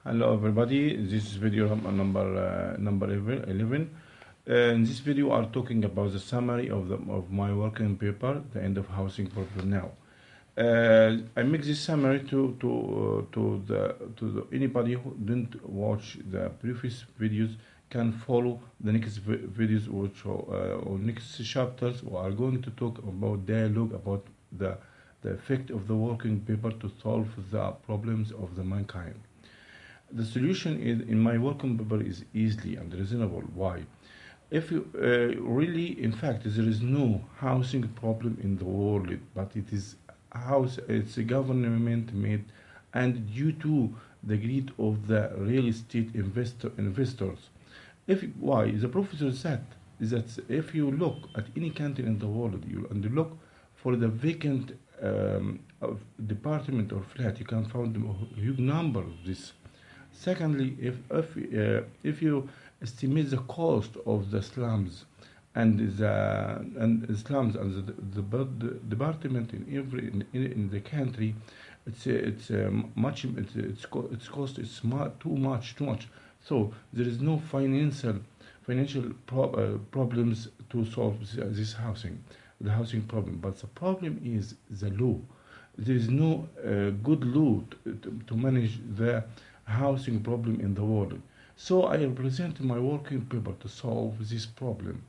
Hello everybody, this is video number 11. In this video, are talking about the summary of my working paper, the end of housing problem now. I make this summary to anybody who didn't watch the previous videos can follow the next videos which or next chapters. We are going to talk about dialogue about the effect of the working paper to solve the problems of the mankind. The solution in my working paper is easily and reasonable. Why? If you really, in fact, there is no housing problem in the world, but it is it's a government made, and due to the greed of the real estate investors. Why? The professor said is that if you look at any country in the world, and look for the vacant of department or flat, you can find a huge number of this. Secondly, if you estimate the cost of the slums and the department in the country, its cost is too much. So there is no financial problems to solve this the housing problem. But the problem is the law. There is no good law to manage the housing problem in the world. So I present my working paper to solve this problem,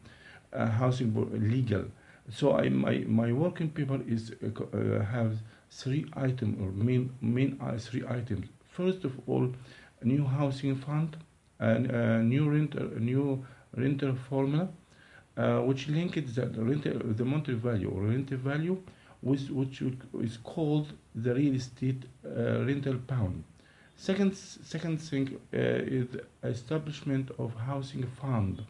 housing legal. So my working paper is have three items or main three items. First of all, a new housing fund and a new renter formula, which links the monetary value or rental value with which is called the real estate rental pound. Second thing is establishment of housing fund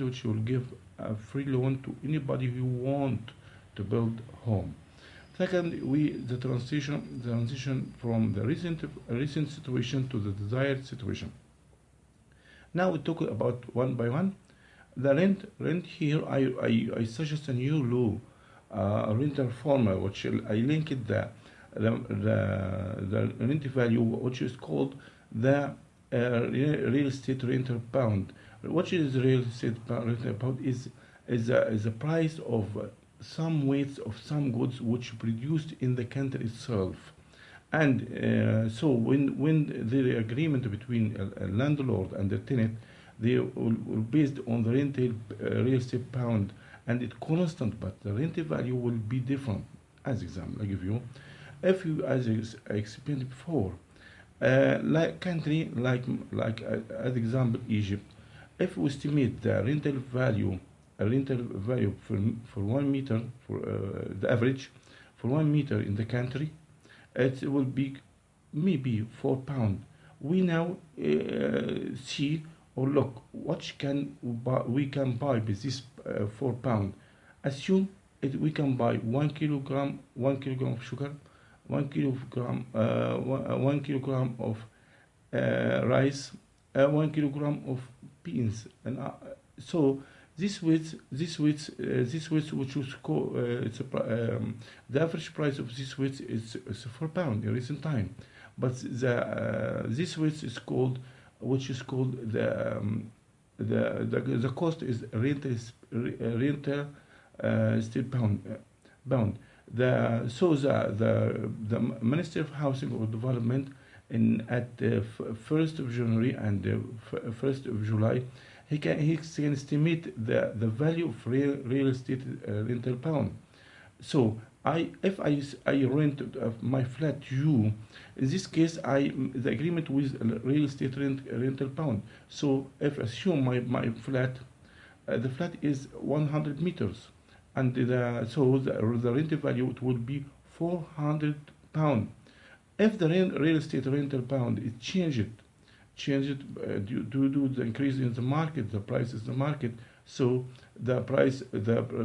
which will give a free loan to anybody who want to build home. Second, the transition from the recent situation to the desired situation. Now we talk about one by one. The rent here. I suggest a new law, rental formula, which I linked the rent value, which is called the real estate rental pound. What is real estate rental pound? Is the price of some weights of some goods which produced in the country itself. And so when the agreement between a landlord and the tenant, they will based on the rental real estate pound, and it's constant, but the rental value will be different. As example, I give you. If you, as I explained before, like country as example Egypt, if we estimate the rental value for 1 meter for the average for 1 meter in the country, it will be maybe £4. We now see or look what we can buy with this £4. Assume we can buy 1 kilogram of sugar, 1 kilogram of rice, 1 kilogram of beans, and so this weight which was called the average price of this weight is £4 in recent time, but this weight is called the cost is rental still bound. The Minister of Housing or Development at the 1st of January and 1st of July, he can estimate the value of real estate rental pound. So if I rent my flat to you, in this case the agreement with real estate rental pound. So if assume my flat, the flat is 100 meters, and so the rental value it will be £400. If the real estate rental pound is changed due to the increase in the market, the prices in the market, so the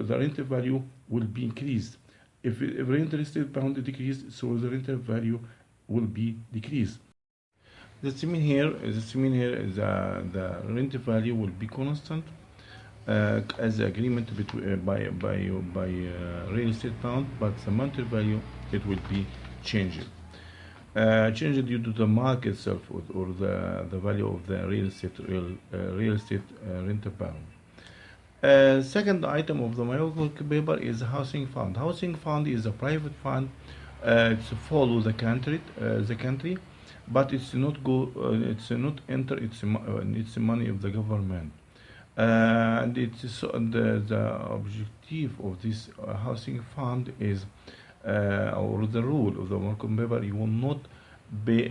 rental value will be increased. If rental estate pound decreased, so the rental value will be decreased. The mean here is the rental value will be constant as the agreement between by real estate pound, but the monetary value it will be changed. change due to the market itself, or the value of the real estate rental value. Second item of the my work paper is housing fund. Housing fund is a private fund. It's follow the country, but it's not go. It's not enter. It's money of the government. And it's the objective of this housing fund is, or the rule of the working paper, you will not be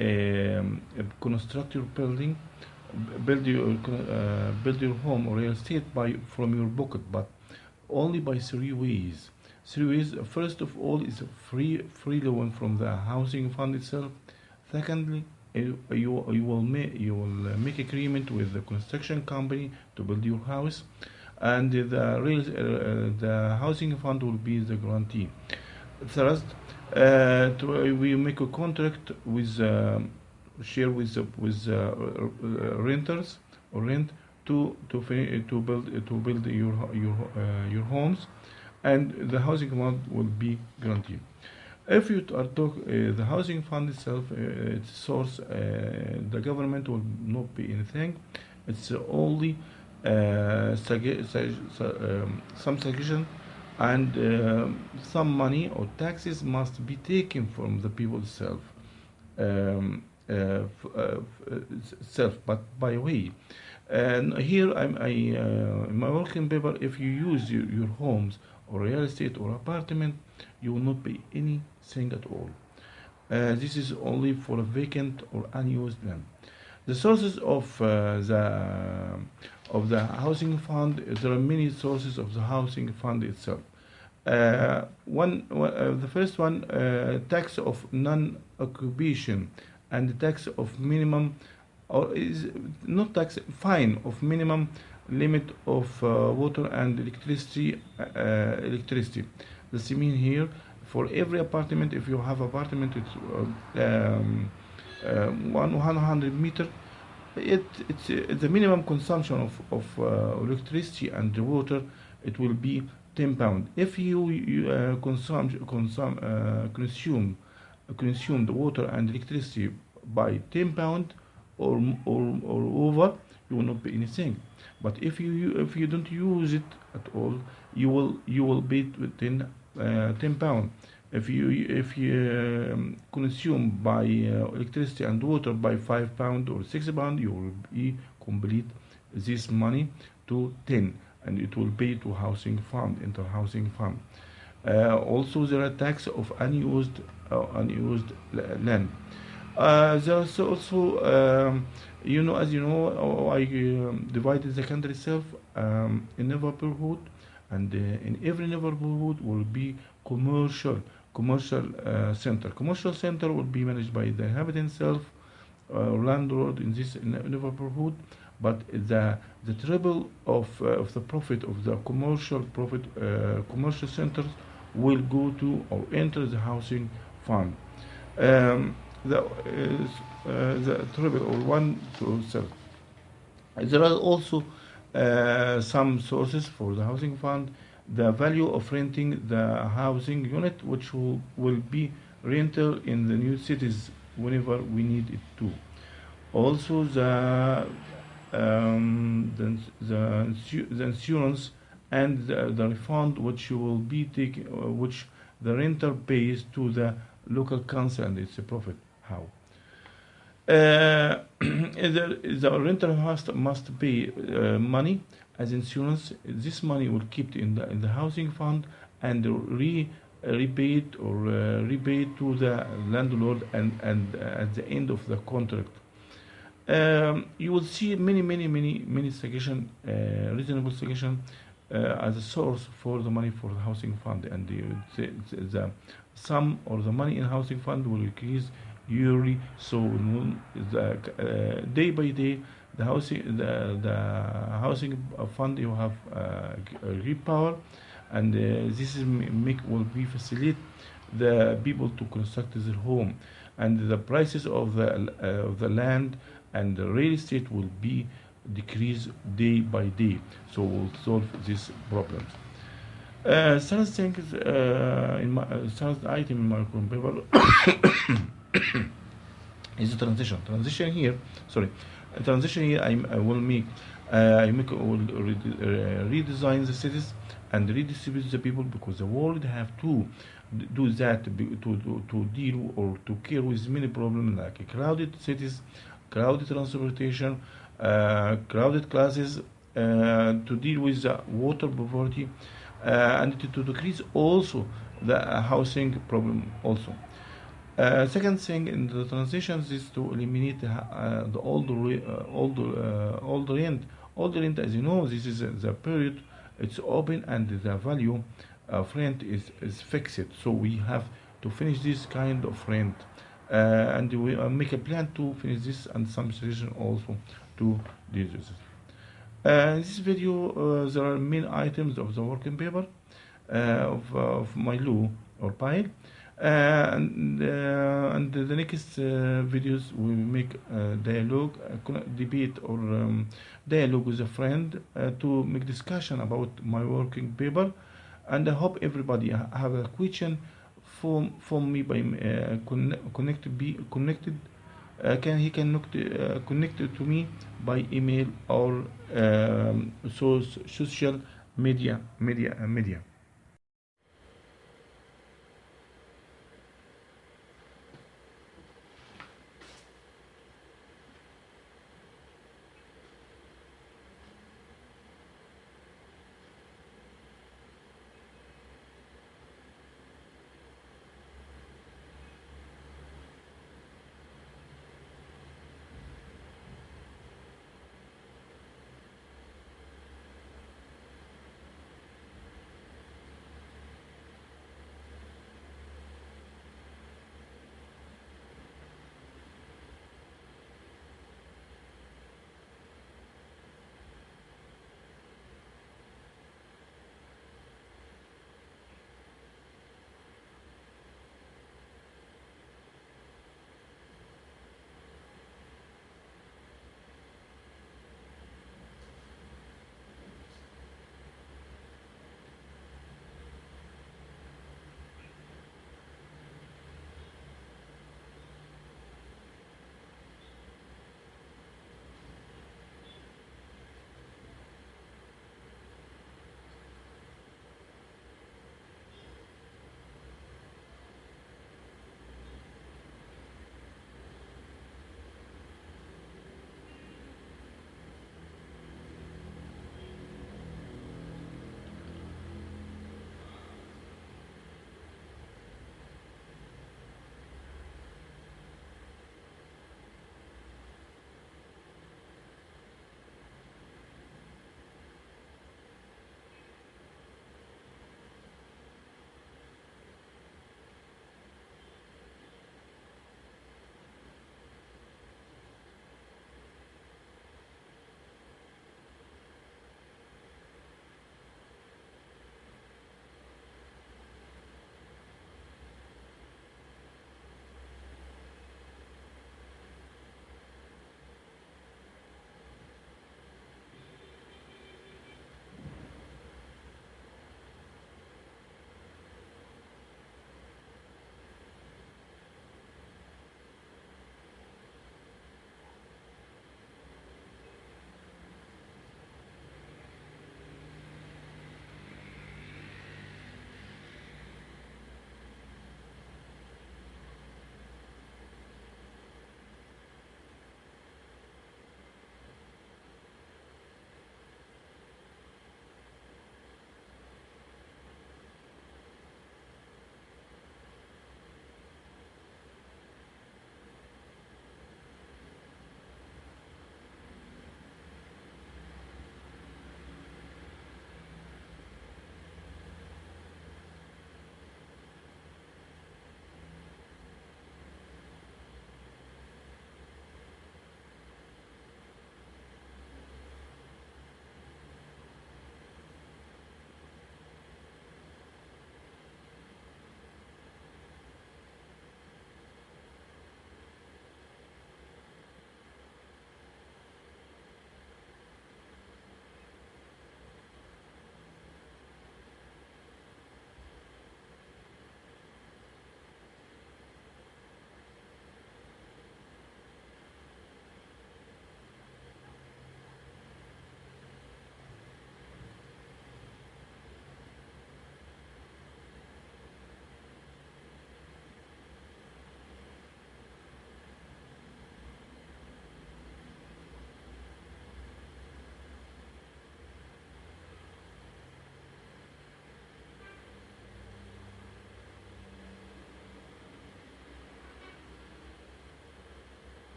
construct your building, build your home or real estate by from your pocket, but only by three ways. Three ways. First of all, is a free loan from the housing fund itself. Secondly, you will make agreement with the construction company to build your house, and the housing fund will be the guarantee. Third, we make a contract with share with renters or rent to build your homes, and the housing fund will be guaranteed. If you are the housing fund itself, its source, the government will not be anything. It's only some suggestion, and some money or taxes must be taken from the people itself. Self, but by way. And here in my working paper, if you use your homes or real estate or apartment, you will not pay anything at all. This is only for a vacant or unused land. The sources of the housing fund, there are many sources of the housing fund itself. The first one, tax of non-occupation, and the tax of minimum, or is not tax, fine of minimum limit of water and electricity. This mean here, for every apartment, if you have apartment, it's 100 meter, it's the minimum consumption of electricity and water, it will be £10. If you consume the water and electricity by £10 or over, you will not pay anything. But if you don't use it at all, you will pay £10. If you consume by electricity and water by £5 or £6, you will be complete this money to 10, and it will pay to housing fund, inter housing fund. Also, there are tax of unused land. There's also, as you know, I divided the country itself in neighborhood, and in every neighborhood will be commercial center. Commercial center will be managed by the inhabitant self, landlord in this neighborhood, but the treble of the profit of the commercial centers will go to or enter the housing fund. The treble or 1 to 7. There are also some sources for the housing fund. The value of renting the housing unit, which will be rental in the new cities whenever we need it to. Also the insurance and the refund which will be taken, which the renter pays to the local council, and it's a profit. How? The renter must pay money as insurance. This money will keep in the housing fund and repaid to the landlord, and at the end of the contract. You will see many suggestion, reasonable suggestion as a source for the money for the housing fund, and the sum or the money in housing fund will increase yearly. So day by day, the housing fund you have great power, and this is will be facilitate the people to construct their home, and the prices of the land and the real estate will be decreased day by day. So we'll solve these problems. Third thing is, third item in my paper is the transition here. Sorry, transition here. I will make I will redesign the cities and redistribute the people, because the world have to do that to deal or to care with many problems like crowded cities, crowded transportation, crowded classes, to deal with the water poverty, and to decrease also the housing problem also. Second thing in the transitions is to eliminate the old rent. Old rent, as you know, this is the period it's open and the value of rent is fixed. So we have to finish this kind of rent, and we make a plan to finish this and some solution also to deal with this. In this video, there are main items of the working paper of my law or pile. And the next videos we will make dialogue, debate, or dialogue with a friend to make discussion about my working paper. And I hope everybody have a question for me by connected. He can connect to me by email or social media.